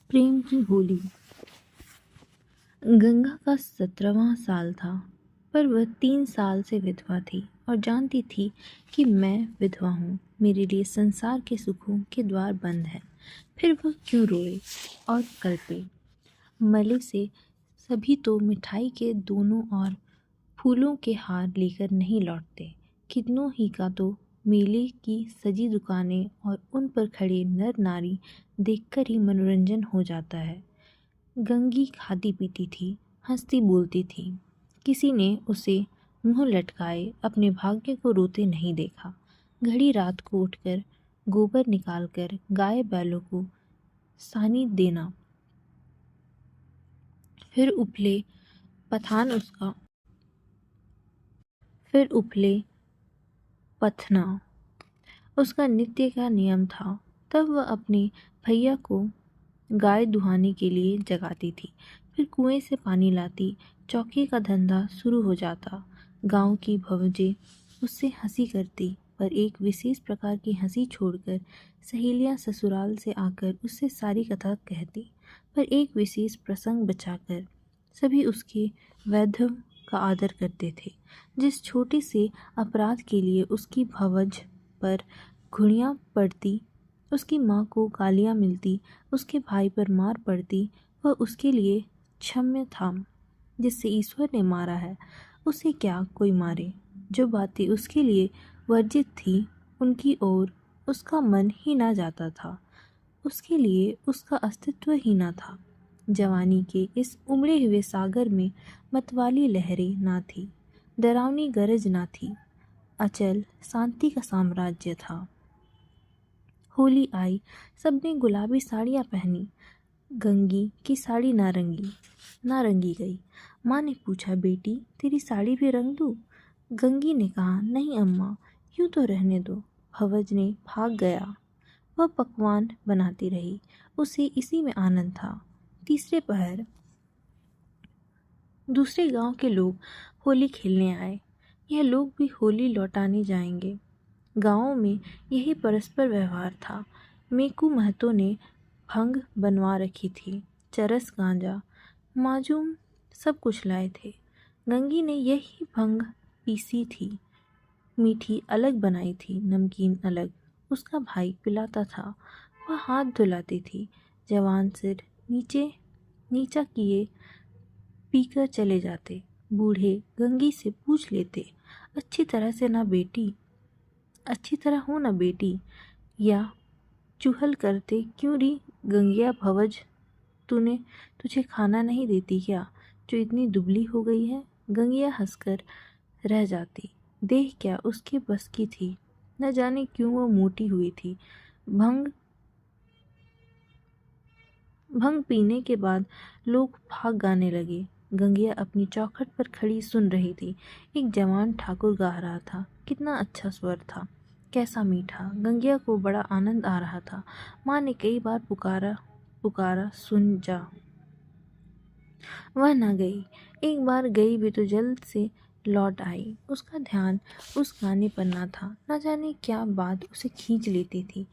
प्रेम की होली। गंगा का 17वां साल था, पर वह 3 साल से विधवा थी और जानती थी कि मैं विधवा हूँ। मेरे लिए संसार के सुखों के द्वार बंद हैं। फिर वह क्यों रोए और कल्पे। मले से सभी तो मिठाई के दोनों और फूलों के हार लेकर नहीं लौटते। कितनों ही का तो मेले की सजी दुकानें और उन पर खड़े नर नारी देखकर ही मनोरंजन हो जाता है। गंगी खाती पीती थी, हंसती बोलती थी। किसी ने उसे मुंह लटकाए अपने भाग्य को रोते नहीं देखा। घड़ी रात को उठकर गोबर निकालकर गाय बैलों को सानी देना, फिर उपले पथना उसका नित्य का नियम था। तब वह अपने भैया को गाय दुहाने के लिए जगाती थी, फिर कुएं से पानी लाती। चौके का धंधा शुरू हो जाता। गांव की भवजें उससे हंसी करती, पर एक विशेष प्रकार की हंसी छोड़कर सहेलियां ससुराल से आकर उससे सारी कथा कहती। पर एक विशेष प्रसंग बचाकर सभी उसके वैधव्य का आदर करते थे। जिस छोटे से अपराध के लिए उसकी भवज पर घुड़ियां पड़ती, उसकी माँ को गालियाँ मिलती, उसके भाई पर मार पड़ती, वह उसके लिए क्षम्य था। जिससे ईश्वर ने मारा है उसे क्या कोई मारे। जो बातें उसके लिए वर्जित थी उनकी ओर उसका मन ही ना जाता था। उसके लिए उसका अस्तित्व ही ना था। जवानी के इस उमड़े हुए सागर में मतवाली लहरें ना थी, डरावनी गरज ना थी। अचल शांति का साम्राज्य था। होली आई, सबने गुलाबी साड़ियाँ पहनी। गंगी की साड़ी नारंगी गई। माँ ने पूछा, बेटी तेरी साड़ी भी रंग दूँ? गंगी ने कहा, नहीं अम्मा, यूँ तो रहने दो। भवज ने भाग गया। वह पकवान बनाती रही, उसे इसी में आनंद था। तीसरे पहर दूसरे गांव के लोग होली खेलने आए। यह लोग भी होली लौटाने जाएंगे। गाँवों में यही परस्पर व्यवहार था। मेकू महतो ने भंग बनवा रखी थी, चरस गांजा माजूम सब कुछ लाए थे। गंगी ने यही भंग पीसी थी, मीठी अलग बनाई थी, नमकीन अलग। उसका भाई पिलाता था, वह हाथ धुलाती थी। जवान सिर नीचा किए पीकर चले जाते। बूढ़े गंगी से पूछ लेते, अच्छी तरह हो ना बेटी, या चुहल करते, क्यों री गंगिया भवज, तुझे खाना नहीं देती क्या, जो इतनी दुबली हो गई है। गंगिया हंसकर रह जाती। देह क्या उसके बस की थी, न जाने क्यों वह मोटी हुई थी। भंग पीने के बाद लोग भाग गाने लगे। गंगिया अपनी चौखट पर खड़ी सुन रही थी। एक जवान ठाकुर गा रहा था। कितना अच्छा स्वर था, कैसा मीठा। गंगिया को बड़ा आनंद आ रहा था। माँ ने कई बार पुकारा सुन जा। वह न गई। एक बार गई भी तो जल्द से लौट आई। उसका ध्यान उस गाने पर न था। न जाने क्या बात उसे खींच लेती थी,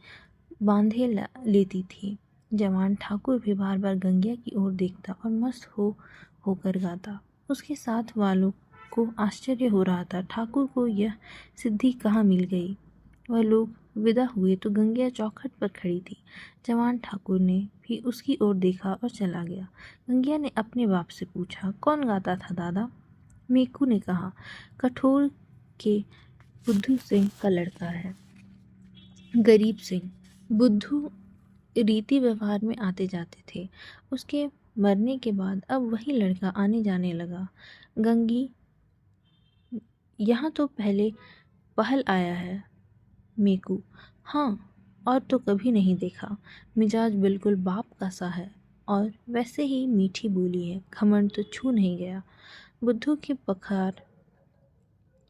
लेती थी। जवान ठाकुर भी बार बार गंगिया की ओर देखता और मस्त होकर गाता। उसके साथ वालों को आश्चर्य हो रहा था, ठाकुर को यह सिद्धि कहाँ मिल गई। वह लोग विदा हुए तो गंगिया चौखट पर खड़ी थी। जवान ठाकुर ने भी उसकी ओर देखा और चला गया। गंगिया ने अपने बाप से पूछा, कौन गाता था दादा? मेकू ने कहा, कठोर के बुद्धू सिंह का लड़का है, गरीब सिंह। बुद्धू रीति व्यवहार में आते जाते थे। उसके मरने के बाद अब वही लड़का आने जाने लगा। गंगी, यहाँ तो पहल आया है। मेकू, हाँ, और तो कभी नहीं देखा। मिजाज बिल्कुल बाप का सा है और वैसे ही मीठी बोली है। घमंड तो छू नहीं गया। बुद्धू के पखार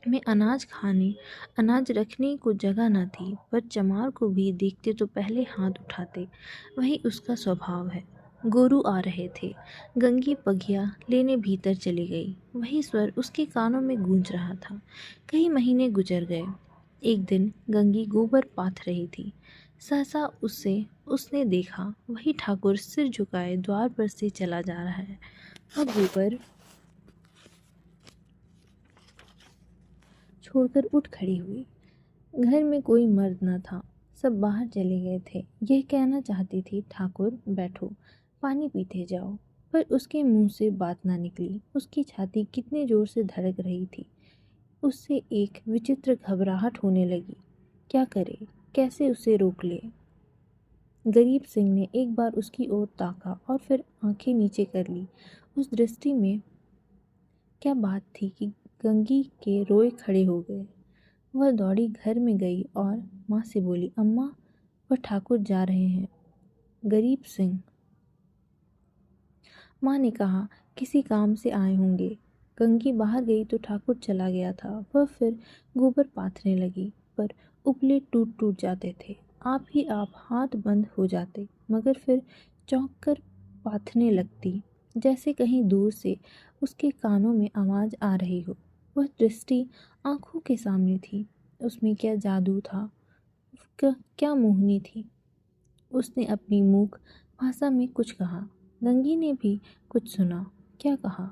में अनाज रखने को जगह न थी, पर चमार को भी देखते तो पहले हाथ उठाते। वही उसका स्वभाव है। गोरू आ रहे थे। गंगी पगिया लेने भीतर चली गई। वही स्वर उसके कानों में गूंज रहा था। कई महीने गुजर गए। एक दिन गंगी गोबर पाथ रही थी। सहसा उसने देखा वही ठाकुर सिर झुकाए द्वार पर से चला जा रहा है। अब गोबर छोड़कर उठ खड़ी हुई। घर में कोई मर्द न था, सब बाहर चले गए थे। यह कहना चाहती थी, ठाकुर बैठो, पानी पीते जाओ, पर उसके मुंह से बात ना निकली। उसकी छाती कितने जोर से धड़क रही थी। उससे एक विचित्र घबराहट होने लगी। क्या करे, कैसे उसे रोक ले। गरीब सिंह ने एक बार उसकी ओर ताका और फिर आंखें नीचे कर ली। उस दृष्टि में क्या बात थी कि गंगी के रोए खड़े हो गए। वह दौड़ी घर में गई और माँ से बोली, अम्मा, वह ठाकुर जा रहे हैं। गरीब सिंह। माँ ने कहा, किसी काम से आए होंगे। गंगी बाहर गई तो ठाकुर चला गया था। वह फिर गोबर पाथने लगी, पर उपले टूट टूट जाते थे। आप ही आप हाथ बंद हो जाते, मगर फिर चौंक कर पाथने लगती, जैसे कहीं दूर से उसके कानों में आवाज़ आ रही हो। वह दृष्टि आंखों के सामने थी। उसमें क्या जादू था, क्या मोहनी थी। उसने अपनी मूक भाषा में कुछ कहा। गंगी ने भी कुछ सुना। क्या कहा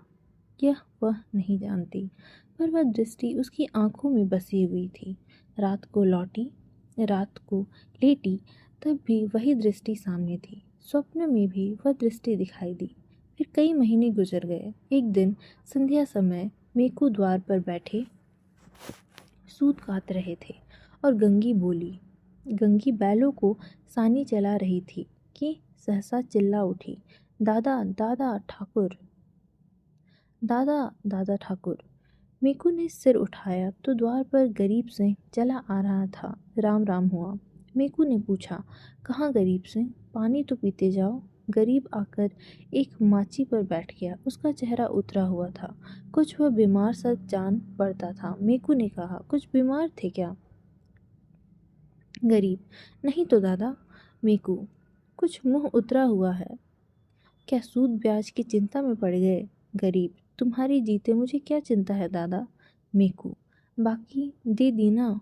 यह वह नहीं जानती, पर वह दृष्टि उसकी आंखों में बसी हुई थी। रात को लेटी तब भी वही दृष्टि सामने थी। स्वप्न में भी वह दृष्टि दिखाई दी। फिर कई महीने गुजर गए। एक दिन संध्या समय मेकू द्वार पर बैठे सूत काट रहे थे और गंगी बोली। गंगी बैलों को सानी चला रही थी कि सहसा चिल्ला उठी, दादा दादा ठाकुर, दादा दादा ठाकुर। मेकू ने सिर उठाया तो द्वार पर गरीब सिंह चला आ रहा था। राम राम हुआ। मेकू ने पूछा, कहाँ गरीब सिंह, पानी तो पीते जाओ। गरीब आकर एक माची पर बैठ गया। उसका चेहरा उतरा हुआ था, कुछ वह बीमार सा जान पड़ता था। मेकू ने कहा, कुछ बीमार थे क्या? गरीब, नहीं तो दादा। मेकू, कुछ मुंह उतरा हुआ है। क्या सूद ब्याज की चिंता में पड़ गए? गरीब, तुम्हारी जीते मुझे क्या चिंता है दादा। मेकू, बाकी दे दी ना।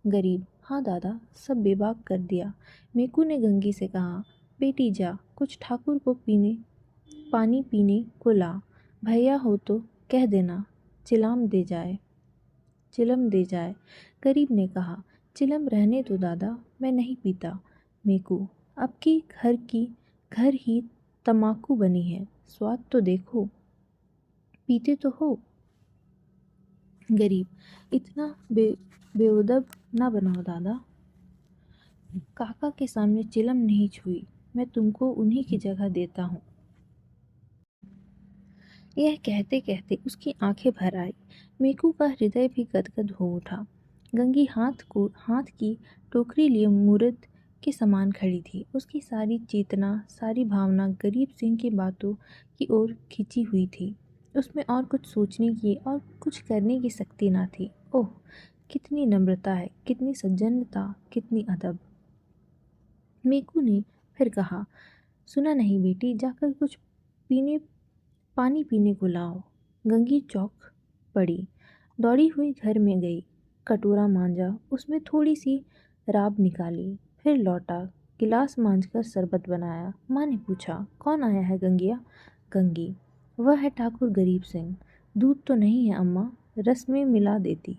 गरीब, हाँ दादा, सब बेबाक कर दिया। मेकू ने गंगी से कहा, बेटी जा, कुछ ठाकुर को पानी पीने को ला। भैया हो तो कह देना चिलम दे जाए। गरीब ने कहा, चिलम रहने दो दादा, मैं नहीं पीता। मेकू, अब की घर ही तमाकू बनी है, स्वाद तो देखो, पीते तो हो। गरीब, इतना बेउदब ना बनाओ दादा। काका के सामने चिलम नहीं छुई, मैं तुमको उन्हीं की जगह देता हूँ। यह कहते कहते उसकी आंखें भर आई। मेकू का हृदय भी गदगद हो उठा। गंगी हाथ की टोकरी लिए मूर्त के समान खड़ी थी। उसकी सारी चेतना, सारी भावना गरीब सिंह की बातों की ओर खिंची हुई थी। उसमें और कुछ सोचने की और कुछ करने की शक्ति ना थी। ओह, कितनी नम्रता है, कितनी सज्जनता, कितनी अदब। मेकू ने फिर कहा, सुना नहीं बेटी, जाकर कुछ पानी पीने को लाओ। गंगी चौंक पड़ी, दौड़ी हुई घर में गई, कटोरा मांजा, उसमें थोड़ी सी राब निकाली, फिर लौटा, गिलास मांजकर शरबत बनाया। माँ ने पूछा, कौन आया है गंगिया? गंगी, वह है ठाकुर गरीब सिंह। दूध तो नहीं है अम्मा, रस में मिला देती।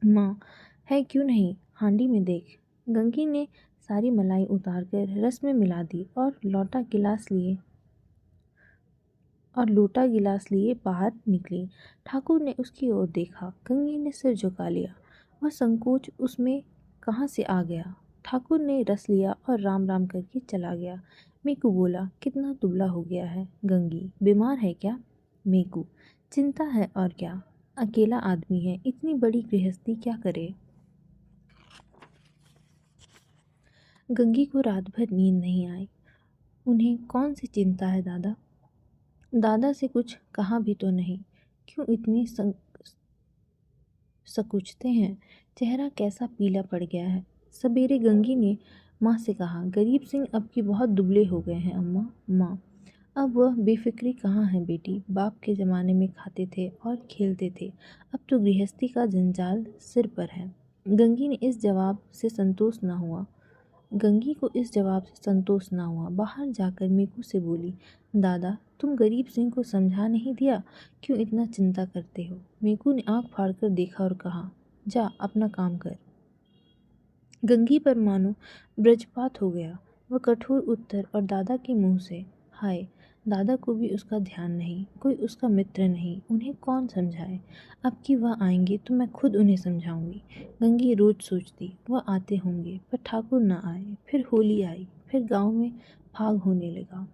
माँ, है क्यों नहीं, हांडी में देख। गंगी ने सारी मलाई उतार कर रस में मिला दी और लोटा गिलास लिए बाहर निकली। ठाकुर ने उसकी ओर देखा। गंगी ने सिर झुका लिया। वह संकोच उसमें कहाँ से आ गया। ठाकुर ने रस लिया और राम राम करके चला गया। मेकू बोला, कितना दुबला हो गया है। गंगी, बीमार है क्या? मेकू, चिंता है और क्या, अकेला आदमी है, इतनी बड़ी गृहस्थी क्या करे। गंगी को रात भर नींद नहीं आई। उन्हें कौन सी चिंता है दादा? दादा से कुछ कहा भी तो नहीं, क्यों इतनी सकुचते हैं? चेहरा कैसा पीला पड़ गया है। सवेरे गंगी ने माँ से कहा, गरीब सिंह अब की बहुत दुबले हो गए हैं अम्मा। माँ, अब वह बेफिक्री कहाँ है बेटी, बाप के ज़माने में खाते थे और खेलते थे, अब तो गृहस्थी का जंजाल सिर पर है। गंगी ने इस जवाब से संतोष न हुआ गंगी को इस जवाब से संतोष न हुआ। बाहर जाकर मीकू से बोली, दादा तुम गरीब सिंह को समझा नहीं दिया, क्यों इतना चिंता करते हो? मीकू ने आंख फाड़कर देखा और कहा, जा अपना काम कर। गंगी पर मानो वज्रपात हो गया। वह कठोर उत्तर और दादा के मुंह से। हाय, दादा को भी उसका ध्यान नहीं, कोई उसका मित्र नहीं, उन्हें कौन समझाए? अब कि वह आएंगे तो मैं खुद उन्हें समझाऊंगी। गंगी रोज सोचती वह आते होंगे, पर ठाकुर न आए। फिर होली आई, फिर गांव में फाग होने लगा।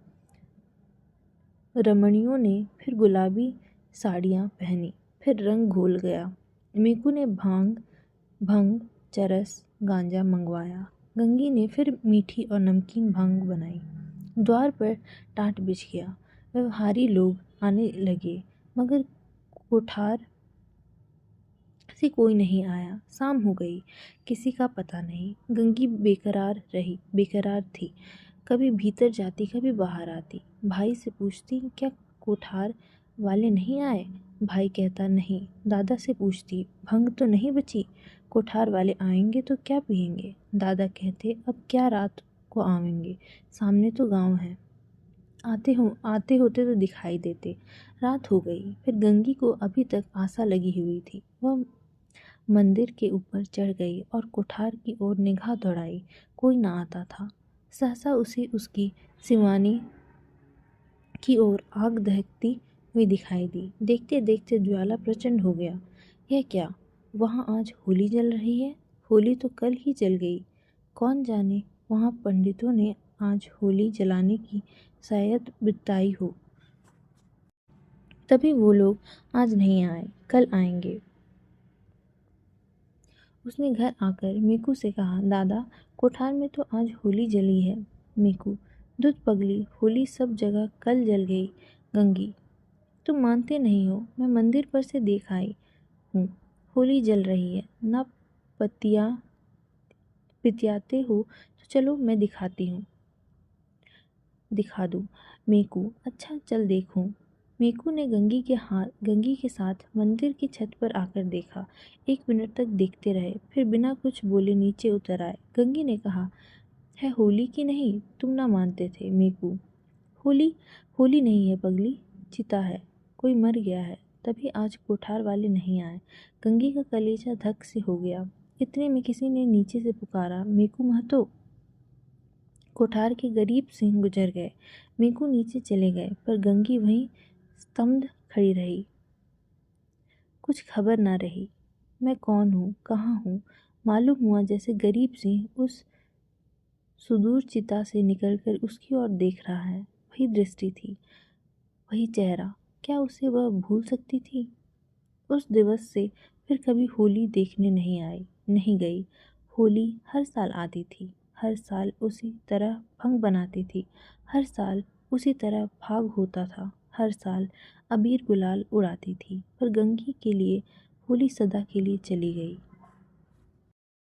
रमणियों ने फिर गुलाबी साड़ियाँ पहनी, फिर रंग घोल गया। मीकू ने भंग, चरस, गांजा मंगवाया। गंगी ने फिर मीठी और नमकीन भांग बनाई। द्वार पर टाट बिछ गया। व्यवहारी लोग आने लगे, मगर कोठार से कोई नहीं आया। शाम हो गई, किसी का पता नहीं। गंगी बेकरार थी। कभी भीतर जाती, कभी बाहर आती। भाई से पूछती, क्या कोठार वाले नहीं आए? भाई कहता, नहीं। दादा से पूछती, भंग तो नहीं बची? कोठार वाले आएंगे तो क्या पिएंगे? दादा कहते, अब क्या रात को आवेंगे, सामने तो गांव है। आते होते तो दिखाई देते। रात हो गई। फिर गंगी को अभी तक आशा लगी हुई थी। वह मंदिर के ऊपर चढ़ गई और कोठार की ओर निगाह दौड़ाई। कोई न आता था। सहसा उसे उसकी सिवानी की ओर आग दहकती हुई दिखाई दी। देखते देखते ज्वाला प्रचंड हो गया। यह क्या? वहाँ आज होली जल रही है। होली तो कल ही जल गई। कौन जाने वहाँ पंडितों ने आज होली जलाने की शायद बिताई हो। तभी वो लोग आज नहीं आए, कल आएंगे। उसने घर आकर मीकू से कहा, दादा कोठार में तो आज होली जली है। मीकू, दूध पगली, होली सब जगह कल जल गई। गंगी, तुम मानते नहीं हो, मैं मंदिर पर से देख आई हूँ, होली जल रही है। ना पितियाते हो तो चलो मैं दिखा दूँ। मीकू, अच्छा चल देखूँ। मीकू ने गंगी के साथ मंदिर की छत पर आकर देखा। 1 मिनट तक देखते रहे, फिर बिना कुछ बोले नीचे उतर आए। गंगी ने कहा, है होली की नहीं? तुम ना मानते थे। मीकू, होली होली नहीं है पगली, चिता है, कोई मर गया है, तभी आज कोठार वाले नहीं आए। गंगी का कलेजा धक से हो गया। इतने में किसी ने नीचे से पुकारा, मीकू महतो। कोठार के गरीब सिंह गुजर गए। मीकू नीचे चले गए, पर गंगी वहीं स्तब्ध खड़ी रही। कुछ खबर ना रही। मैं कौन हूँ, कहाँ हूँ? मालूम हुआ जैसे गरीब सिंह उस सुदूर चिता से निकलकर उसकी ओर देख रहा है। वही दृष्टि थी, वही चेहरा। क्या उसे वह भूल सकती थी? उस दिवस से फिर कभी होली देखने नहीं गई। होली हर साल आती थी, हर साल उसी तरह भंग बनाती थी, हर साल उसी तरह भाग होता था, हर साल अबीर गुलाल उड़ाती थी। पर गंगी के लिए होली सदा के लिए चली गई।